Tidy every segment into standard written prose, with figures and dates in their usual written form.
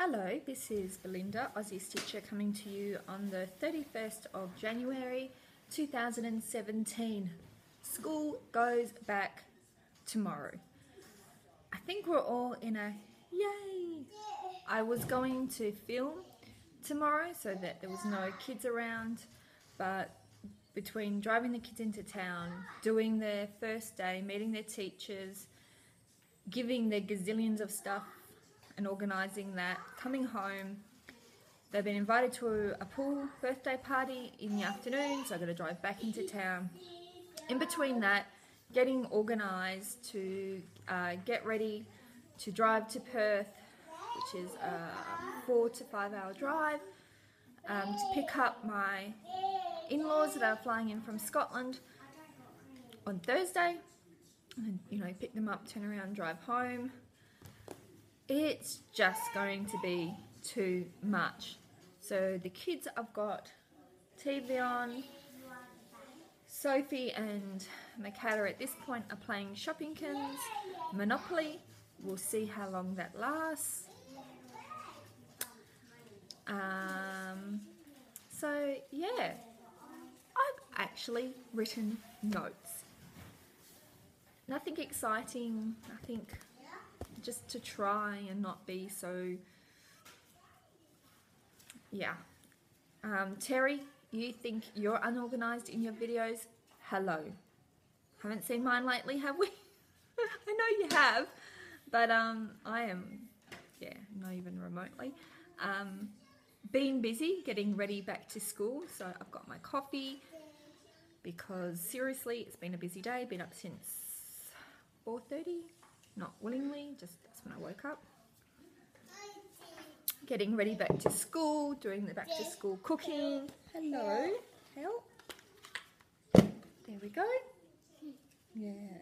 Hello, this is Belinda, Aussie Stitcher, coming to you on the 31st of January 2017. School goes back tomorrow. I think we're all in a yay. I was going to film tomorrow so that there was no kids around, but between driving the kids into town, doing their first day, meeting their teachers, giving their gazillions of stuff and organising that, coming home, they've been invited to a pool birthday party in the afternoon, so I've got to drive back into town. In between that, getting organised to get ready to drive to Perth, which is a 4 to 5 hour drive, to pick up my in-laws that are flying in from Scotland on Thursday, and pick them up, turn around, drive home. It's just going to be too much. So the kids, I've got TV on. Sophie and Michaela at this point are playing Shoppingkins, Monopoly. We'll see how long that lasts. So yeah, I've actually written notes. Nothing exciting, nothing, just to try and not be so, yeah. Terry, you think you're unorganised in your videos? Hello. Haven't seen mine lately, have we? I know you have, but I am, yeah, not even remotely. Being busy, getting ready back to school, so I've got my coffee, because seriously, it's been a busy day, been up since 4:30. Not willingly, just that's when I woke up. Getting ready back to school, doing the back to school cooking. Hello, help. There we go. Yeah.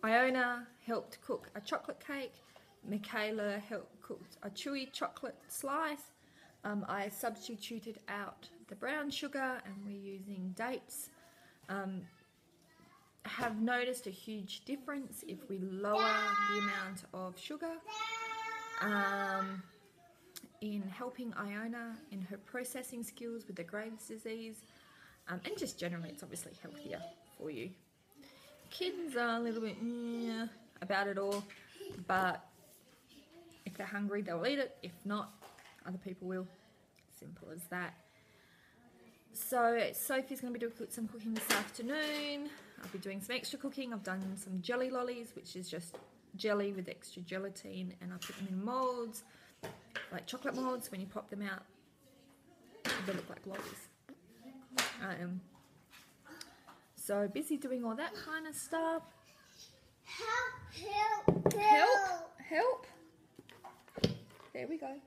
Iona helped cook a chocolate cake. Michaela helped cook a chewy chocolate slice. I substituted out the brown sugar and we're using dates. Have noticed a huge difference if we lower the amount of sugar in helping Iona in her processing skills with the Graves' disease, and just generally it's obviously healthier for you. Kids are a little bit about it all, but if they're hungry they'll eat it, if not other people will. Simple as that. So Sophie's going to be doing some cooking this afternoon. I'll be doing some extra cooking. I've done some jelly lollies, which is just jelly with extra gelatine, and I put them in moulds, like chocolate moulds. When you pop them out, they look like lollies. I am so busy doing all that kind of stuff. Help! There we go.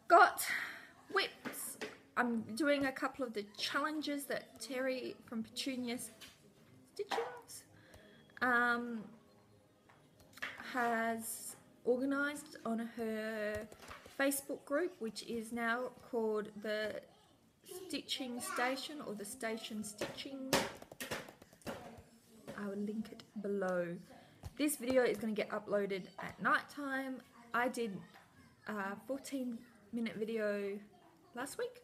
Got whips. I'm doing a couple of the challenges that Terry from Petunia's Stitchins has organised on her Facebook group, which is now called the Stitching Station, or the Station Stitching. I will link it below. This video is going to get uploaded at night time. I did a 14-minute video last week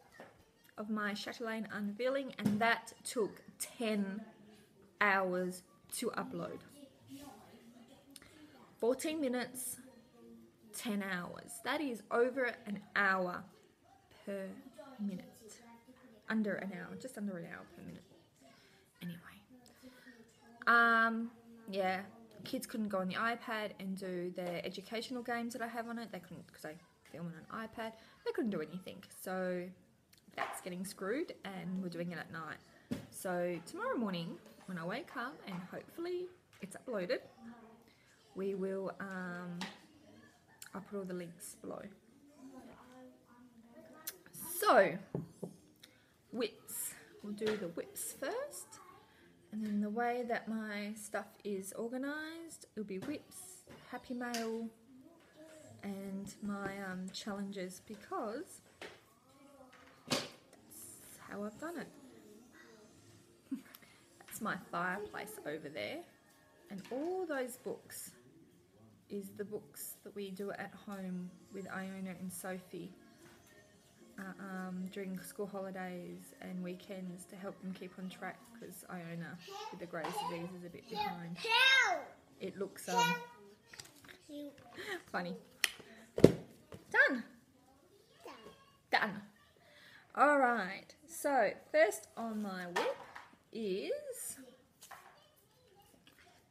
of my chatelaine unveiling, and that took 10 hours to upload. 14 minutes, 10 hours. That is over an hour per minute. Under an hour, just under an hour per minute. Anyway. Yeah, kids couldn't go on the iPad and do their educational games that I have on it. They couldn't, because I film on an iPad. They couldn't do anything. So that's getting screwed, and we're doing it at night. So tomorrow morning when I wake up, and hopefully it's uploaded, we will, I'll put all the links below. So, whips. We'll do the whips first. And then the way that my stuff is organised, it'll be whips, happy mail, and my challenges, because that's how I've done it. That's my fireplace over there. And all those books is the books that we do at home with Iona and Sophie during school holidays and weekends to help them keep on track, because Iona with the Graves' disease is a bit behind. It looks funny. Done. Done. All right. So first on my whip is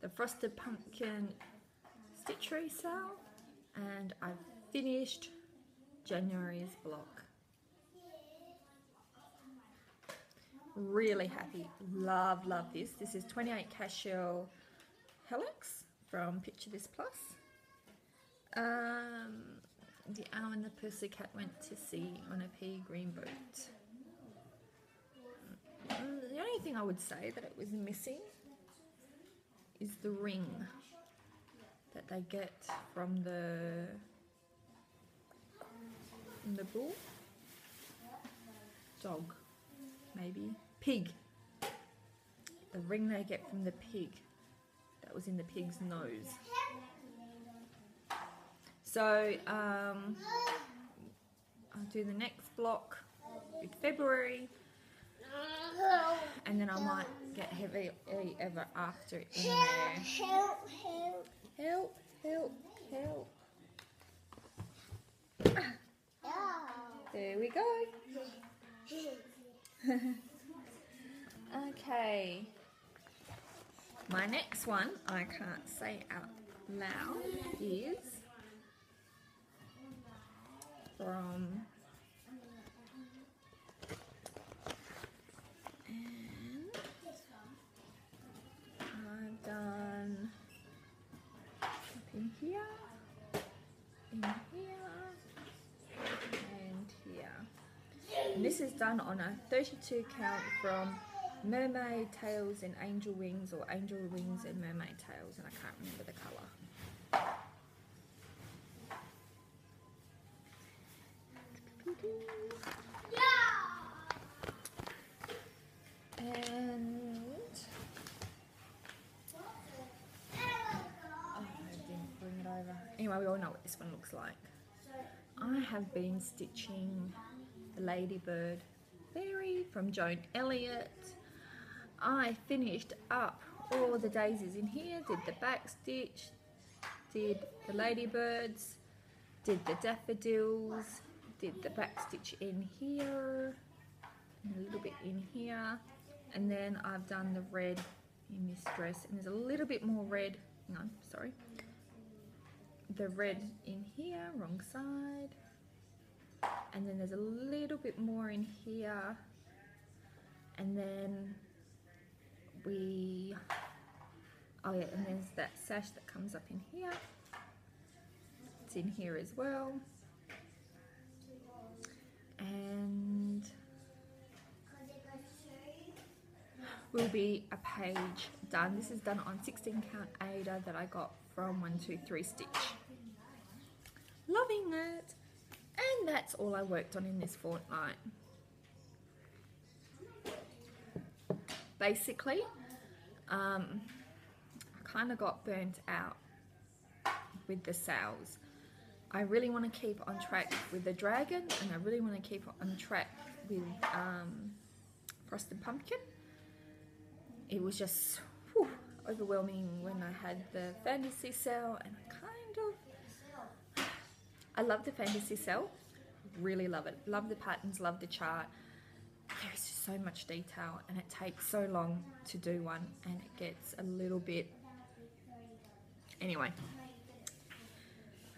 the Frosted Pumpkin stitch resale, and I've finished January's block. Really happy. Love this. This is 28 Cashel Helix from Picture This Plus. The Owl and the Pussycat went to sea on a pea green boat. The only thing I would say that it was missing is the ring that they get from the bull, dog, maybe pig. The ring they get from the pig that was in the pig's nose. So I'll do the next block in February, and then I might get heavy ever after in there. Help. There we go. Okay. My next one, I can't say out loud, is from I've done up in here, and here. And this is done on a 32 count from Mermaid Tails and Angel Wings, or Angel Wings and Mermaid Tails, and I can't remember the colour. And I didn't bring it over. Anyway, we all know what this one looks like. I have been stitching the Ladybird Fairy from Joan Elliott. I finished up all the daisies in here, did the back stitch, did the ladybirds, did the daffodils, did the back stitch in here, and a little bit in here, and then I've done the red in this dress, and there's a little bit more red, hang on, sorry, the red in here, wrong side, and then there's a little bit more in here, and then oh yeah, and there's that sash that comes up in here, it's in here as well, and will be a page done. This is done on 16 count Ada that I got from 123 Stitch. Loving it. And that's all I worked on in this fortnight. Basically, I kind of got burnt out with the sales. I really want to keep on track with the dragon, and I really want to keep on track with Frosted Pumpkin. It was just overwhelming when I had the fantasy sale, and I love the fantasy cell, really love it. Love the patterns, love the chart. There is just so much detail, and it takes so long to do one, and it gets a little bit... Anyway.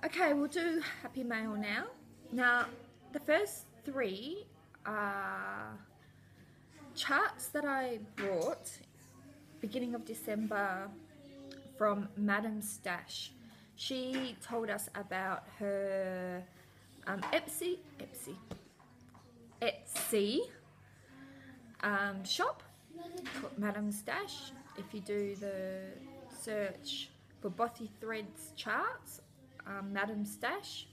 Okay, we'll do Happy Mail now. Now, the first three are charts that I brought beginning of December from Madam Stash. She told us about her Etsy shop called Madam Stash. If you do the search for Bothy Threads charts, Madam Stash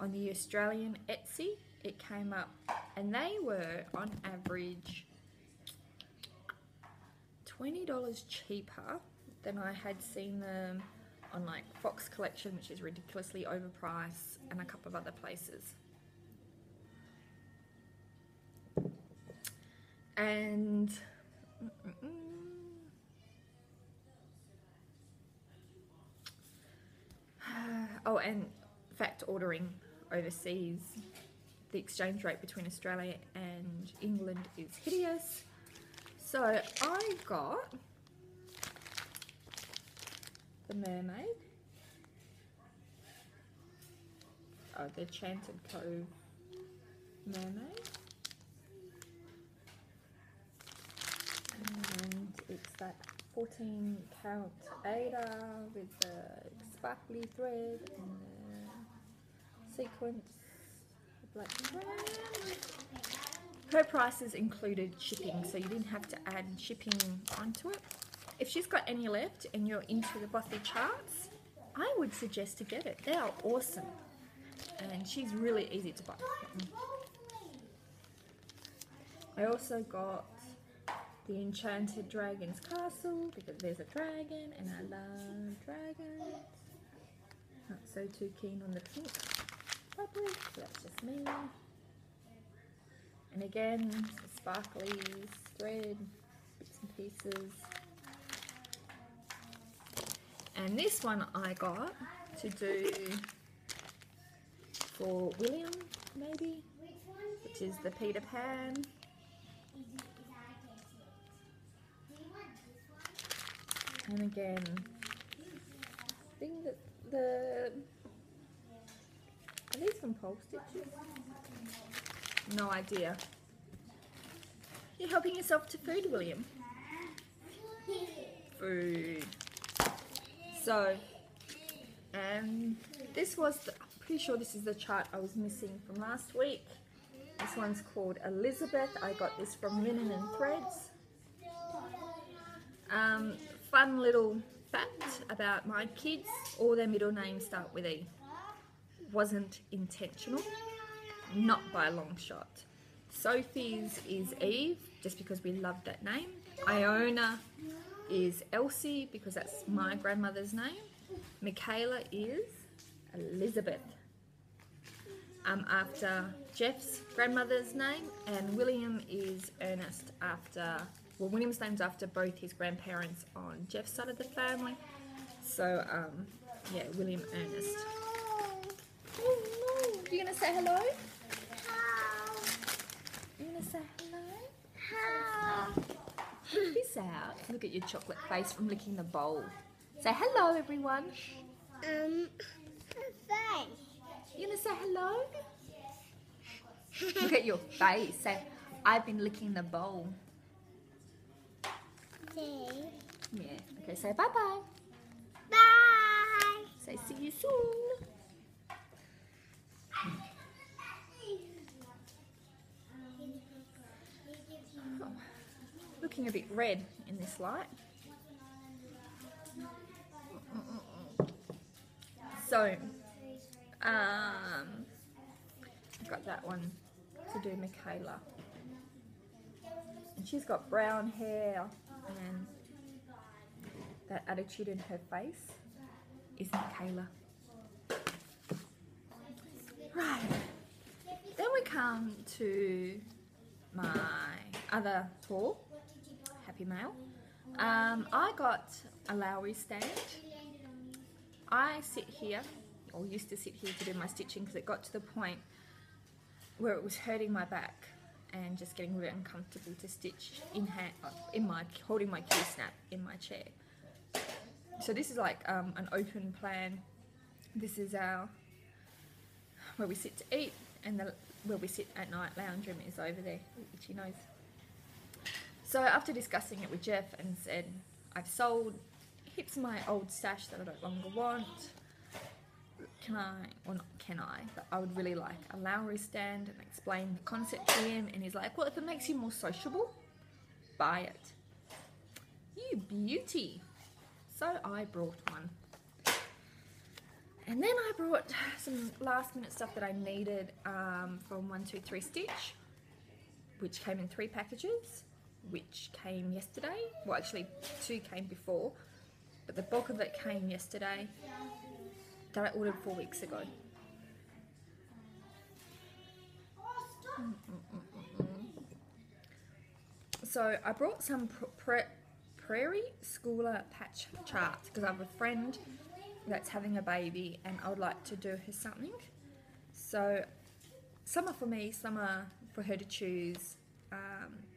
on the Australian Etsy, it came up, and they were on average $20 cheaper than I had seen them on like Fox Collection, which is ridiculously overpriced, and a couple of other places. And oh, and fact, ordering overseas, the exchange rate between Australia and England is hideous. So I got the mermaid, the Enchanted Cove mermaid, and it's that 14 count Ada with the sparkly thread and the sequence, the black thread. Her prices included shipping, so you didn't have to add shipping onto it. If she's got any left and you're into the Bothy charts, I would suggest to get it. They are awesome, and she's really easy to buy. I also got the Enchanted Dragon's Castle because there's a dragon and I love dragons. Not so too keen on the pink fabric, so that's just me. And again, the sparkly thread, bits and pieces. And this one I got to do for William, maybe, which is the Peter Pan. And again, I think that are these from pole stitches? No idea. You're helping yourself to food, William. Food. So, this was, I'm pretty sure this is the chart I was missing from last week. This one's called Elizabeth. I got this from Linen and Threads. Fun little fact about my kids, all their middle names start with E. Wasn't intentional, not by a long shot. Sophie's is Eve, just because we love that name. Iona is Elsie, because that's my grandmother's name. Michaela is Elizabeth, after Jeff's grandmother's name, and William is Ernest, after, well, William's name's after both his grandparents on Jeff's side of the family. So, yeah, William Ernest. Oh no, you gonna say hello? Hello. You gonna say hello? Hello. Check this out. Look at your chocolate face from licking the bowl. Say hello, everyone. Face. You gonna say hello? Look at your face. Say, I've been licking the bowl. Okay. Yeah. Okay, say bye-bye. Bye. Say see you soon. Oh, looking a bit red in this light. So, I've got that one to do Michaela. And she's got brown hair, and that attitude in her face is Michaela. Right. Then we come to my other tour, Happy Mail. I got a Lowry stand. I sit here, or used to sit here to do my stitching, because it got to the point where it was hurting my back and just getting really uncomfortable to stitch in hand, holding my key snap in my chair. So this is like an open plan. This is where we sit to eat, and where we sit at night lounge room is over there, which he knows. So after discussing it with Jeff and said, I've sold heaps of my old stash that I don't longer want. Can I, or not can I, but I would really like a Lowry stand, and explain the concept to him, and he's like, well, if it makes you more sociable, buy it. You beauty. So I brought one. And then I brought some last minute stuff that I needed from 123 Stitch, which came in 3 packages. which came yesterday. Well, actually 2 came before, but the bulk of it came yesterday, that I ordered 4 weeks ago. So I brought some Prairie Schooler patch charts because I have a friend that's having a baby and I would like to do her something. So some are for me, some are for her to choose.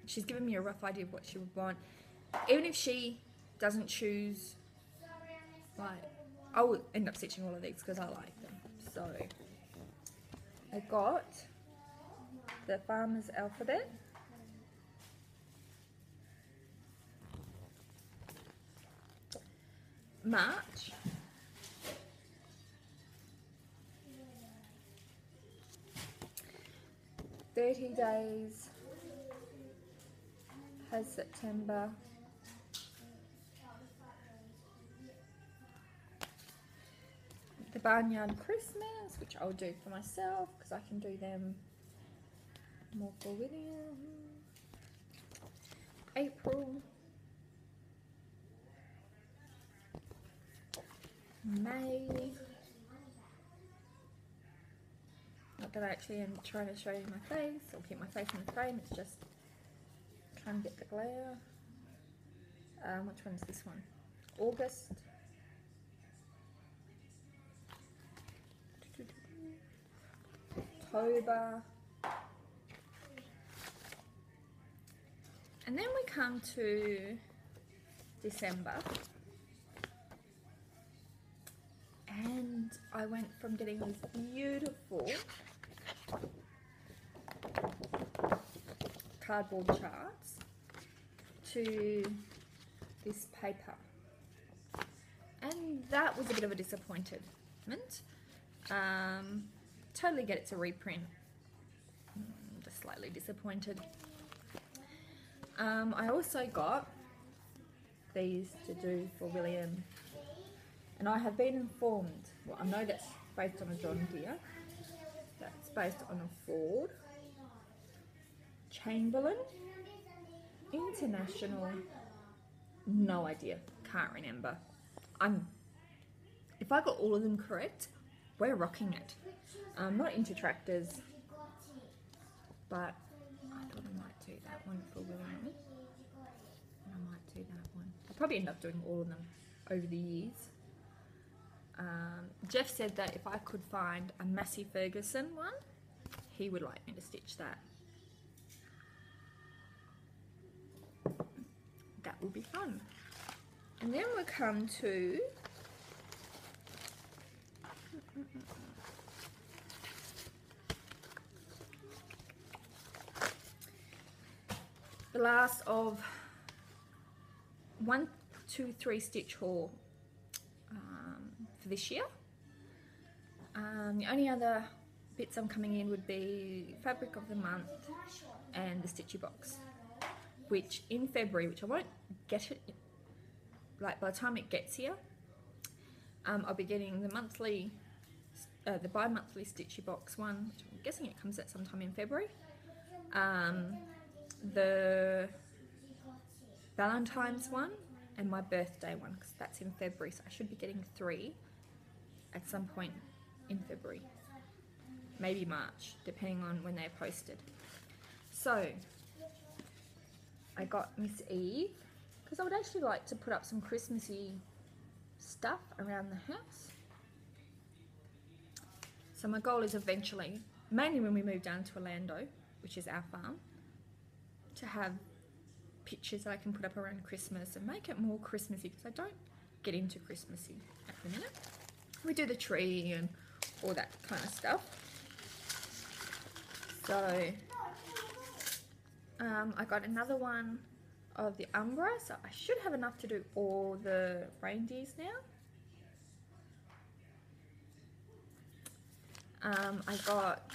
She's given me a rough idea of what she would want. Even if she doesn't choose, like, I will end up stitching all of these because I like them. So I got the Farmer's Alphabet, March, "30 Days" has September, the Barnyard Christmas, which I'll do for myself because I can do them more for William, April, May. Not that I actually am trying to show you my face or keep my face in the frame, it's just trying to get the glare. Which one is this one? August. October. And then we come to December. And I went from getting these beautiful cardboard charts to this paper. And that was a bit of a disappointment. Totally get it's a reprint. Just slightly disappointed. I also got these to do for William. And I have been informed, well, I know that's based on a John Deere, that's based on a Ford, Chamberlain, International, no idea, can't remember. If I got all of them correct, we're rocking it. I'm not into tractors, but I thought I might do that one for William, and I might do that one. I'll probably end up doing all of them over the years. Jeff said that if I could find a Massey Ferguson one, he would like me to stitch that. That will be fun. And then we come to the last of 1, 2, 3 stitch haul for this year. The only other bits I'm coming in would be fabric of the month and the stitchy box, which in February, which I won't get it like by the time it gets here, I'll be getting the monthly, the bi-monthly stitchy box one, which I'm guessing it comes out sometime in February. The Valentine's one and my birthday one, because that's in February, so I should be getting 3 at some point in February, maybe March, depending on when they're posted. So I got Miss Eve because I would actually like to put up some Christmassy stuff around the house. So my goal is eventually, mainly when we move down to Orlando, which is our farm, to have pictures that I can put up around Christmas and make it more Christmassy, because I don't get into Christmassy at the minute. We do the tree and all that kind of stuff. So I got another one of the Umbra, so I should have enough to do all the reindeers now. I got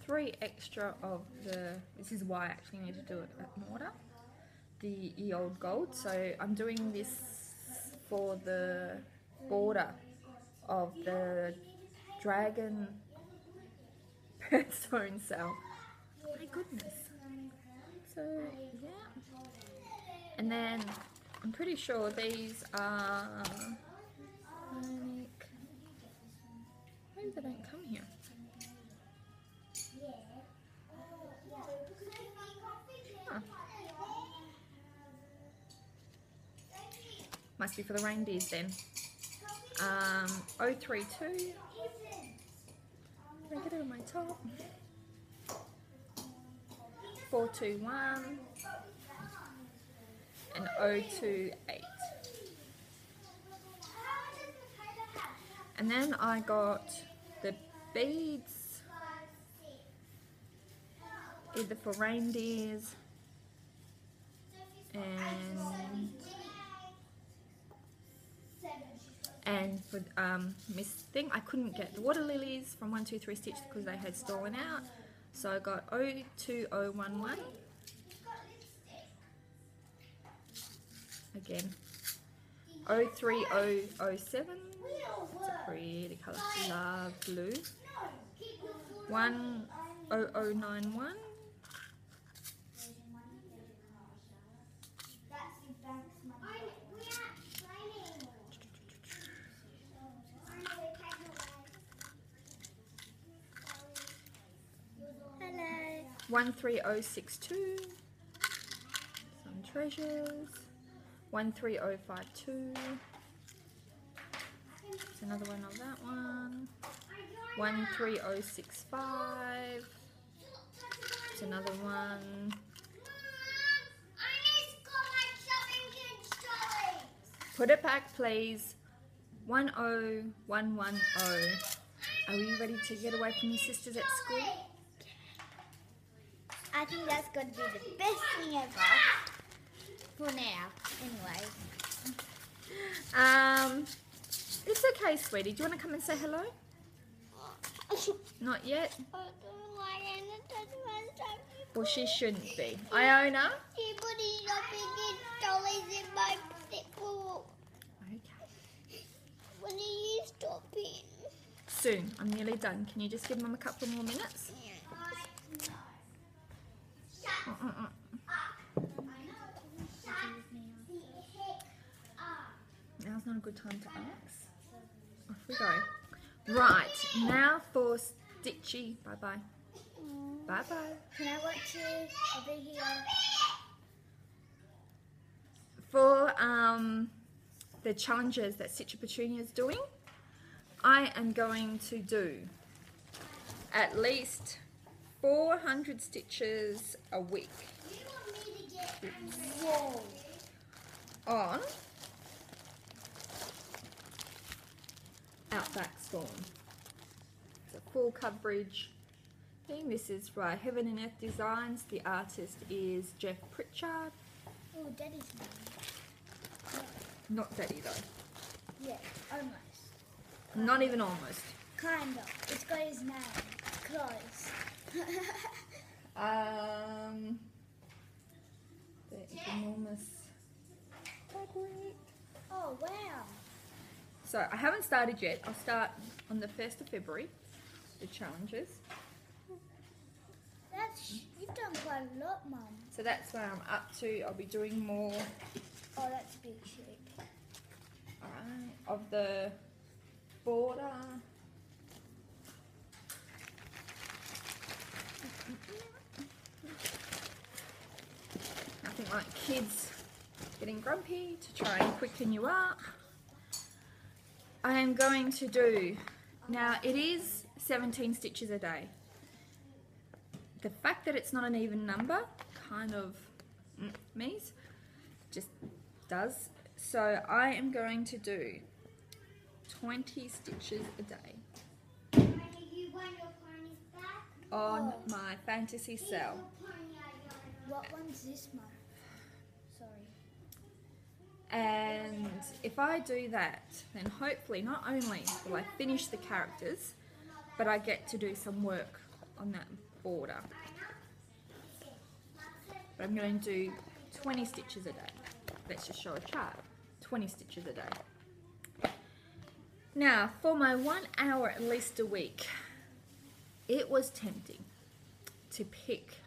3 extra of the, this is why I actually need to do it at mortar, the Ye Old Gold. So I'm doing this for the border of the dragon birthstone cell. Oh my goodness. So yeah, And then I'm pretty sure these are, maybe they don't come here. Huh. Must be for the reindeers then. 032. Did I get it on my top? 421 and 028. And then I got the beads, either for reindeers and for Miss Thing. I couldn't get the water lilies from 123 Stitch because they had stolen out, so I got 02011 again, 03007. It's a pretty colour, love blue. 10091. Hello. 13062. Some treasures. 13052. There's another one of that one. 13065. There's another one. Put it back, please. 10110. Are you ready to get away from your sisters at school? I think that's going to be the best thing ever. For now, anyway. It's okay, sweetie. Do you want to come and say hello? Not yet? Well, she shouldn't be. Iona? Okay. When are you stopping? Soon. I'm nearly done. Can you just give Mum a couple more minutes? Now's not a good time to ask. Off we go. Right, now for Stitchy. Bye-bye. Bye-bye. Can I watch you? I'll be here. For the challenges that Stitcher Petunia is doing, I am going to do at least 400 stitches a week. Whoa. On Outback Storm. It's a full coverage thing. This is by Heaven and Earth Designs. The artist is Jeff Pritchard. Oh, Daddy's name. Not Daddy though. Yeah, almost. Not even almost. Kind of. It's got his name. Close. The enormous fabric. Oh, wow. So I haven't started yet. I'll start on the 1st of February, the challenges. You've done quite a lot, Mum. So that's where I'm up to. I'll be doing more. Oh, that's a big shape. Alright, of the border. Nothing like kids getting grumpy to try and quicken you up. I am going to do, now it is 17 stitches a day. The fact that it's not an even number kind of means, just does. So I am going to do 20 stitches a day on my fantasy cell. What one's this, Mum? Sorry. And if I do that, then hopefully not only will I finish the characters, but I get to do some work on that border. But I'm going to do 20 stitches a day. Let's just show a chart. 20 stitches a day. Now, for my 1 hour at least a week, it was tempting to pick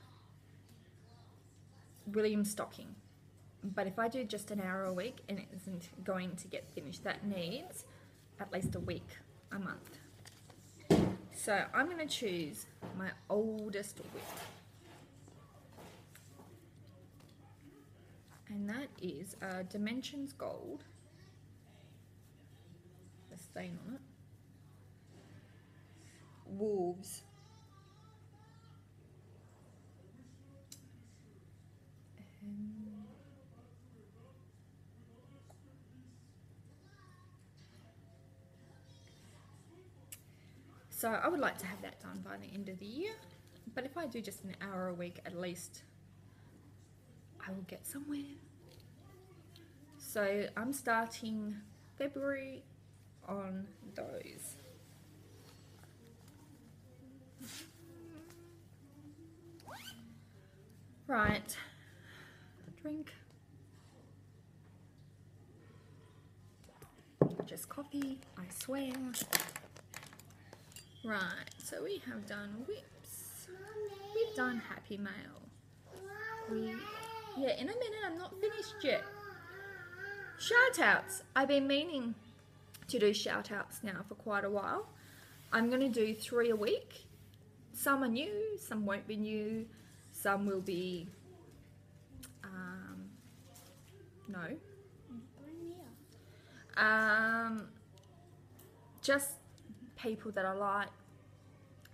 William Stocking. But if I do just an hour a week and it isn't going to get finished, that needs at least a week, a month. So I'm going to choose my oldest whip. And that is Dimensions Gold. The stain on it. Wolves. So I would like to have that done by the end of the year, but if I do just an hour a week at least, I will get somewhere. So I'm starting February on those. Right, drink. Just coffee, I swear. Right, so we have done whips. We've done Happy Mail. Yeah, in a minute, I'm not finished yet. Shout outs. I've been meaning to do shout outs now for quite a while. I'm going to do 3 a week. Some are new, some won't be new, some will be, no. Just people that I like,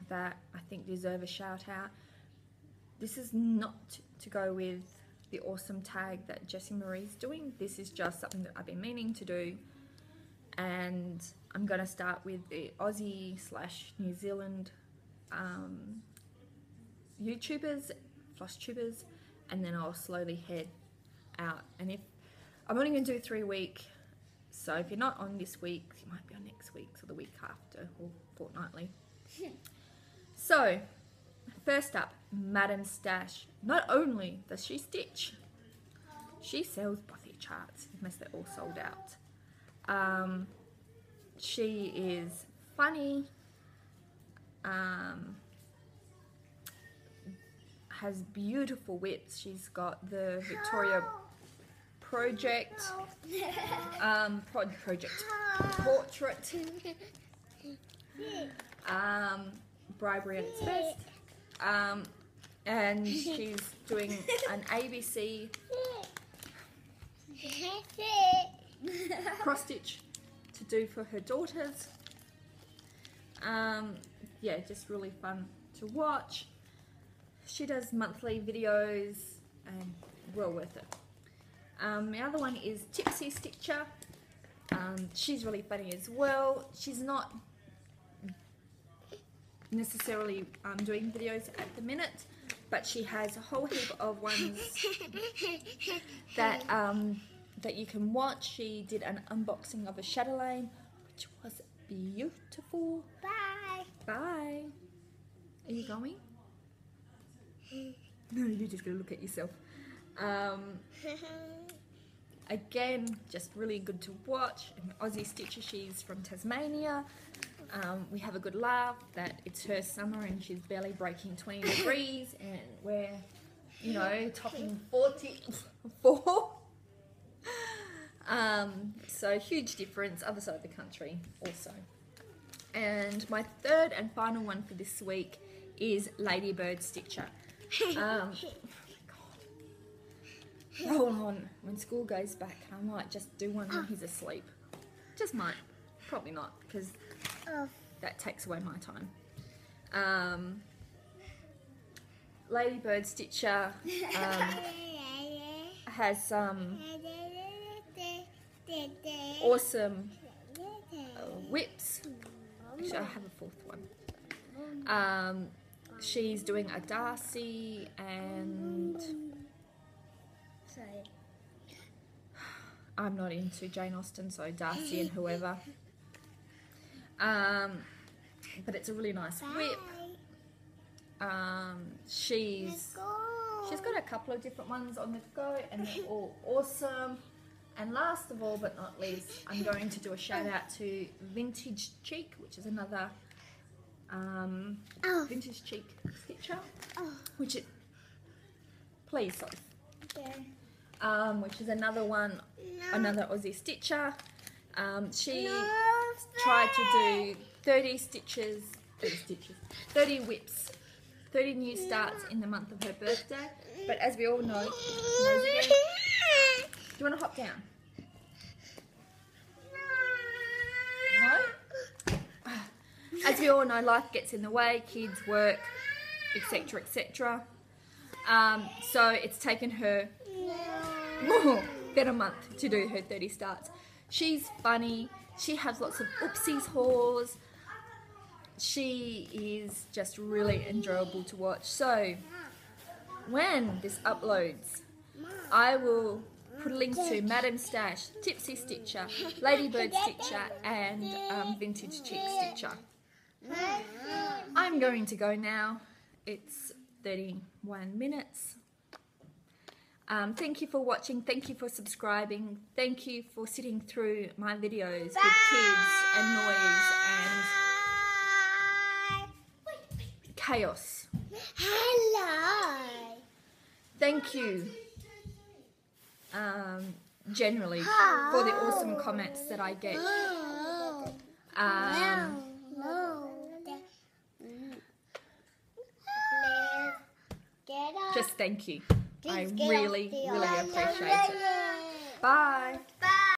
that I think deserve a shout out. This is not to go with the awesome tag that Jessie Marie's doing. This is just something that I've been meaning to do, and I'm going to start with the Aussie/New Zealand YouTubers, Flosstubers, and then I'll slowly head out. And if I'm only going to do 3 a week, so if you're not on this week, you might be on next week or the week after, or fortnightly. So, first up, Madam Stash. Not only does she stitch, she sells bothy charts, unless they're all sold out. She is funny, has beautiful whips. She's got the Victoria Project, Portrait, Bribery at its best, and she's doing an ABC cross stitch to do for her daughters. Yeah, just really fun to watch. She does monthly videos and well worth it. The other one is Tipsy Stitcher. She's really funny as well. She's not necessarily doing videos at the minute, but she has a whole heap of ones that that you can watch. She did an unboxing of a chatelaine, which was beautiful. Bye. Bye. Are you going? No, you're just gonna look at yourself. Again, just really good to watch. An Aussie Stitcher, she's from Tasmania. We have a good laugh that it's her summer and she's barely breaking 20 degrees, and we're, you know, topping 44. So huge difference, other side of the country also. And my third and final one for this week is Ladybird Stitcher. Roll on. When school goes back, I might just do one when he's asleep. Just might. Probably not, because that takes away my time. Ladybird Stitcher has some awesome whips. Actually, I have a fourth one. She's doing a Darcy and I'm not into Jane Austen, so Darcy and whoever. But it's a really nice whip. She's got a couple of different ones on the go, and they're all awesome. And last of all, but not least, I'm going to do a shout out to Vintage Chic, which is another Vintage Chic Stitcher. Which is, please, sorry. which is another one, another Aussie stitcher. She tried to do 30 whips, 30 new starts in the month of her birthday. But as we all know, nose again. Do you want to hop down? No? As we all know, life gets in the way, kids, work, etc, etc. So it's taken her about a month to do her 30 starts. She's funny, she has lots of oopsies haws. She is just really enjoyable to watch. So when this uploads, I will put a link to Madam Stash, Tipsy Stitcher, Ladybird Stitcher and Vintage Chic Stitcher. I'm going to go now. It's 31 minutes. Thank you for watching, thank you for subscribing, thank you for sitting through my videos with kids and noise and chaos. Hello. Thank you generally for the awesome comments that I get. Just thank you. I really, really appreciate it. Bye.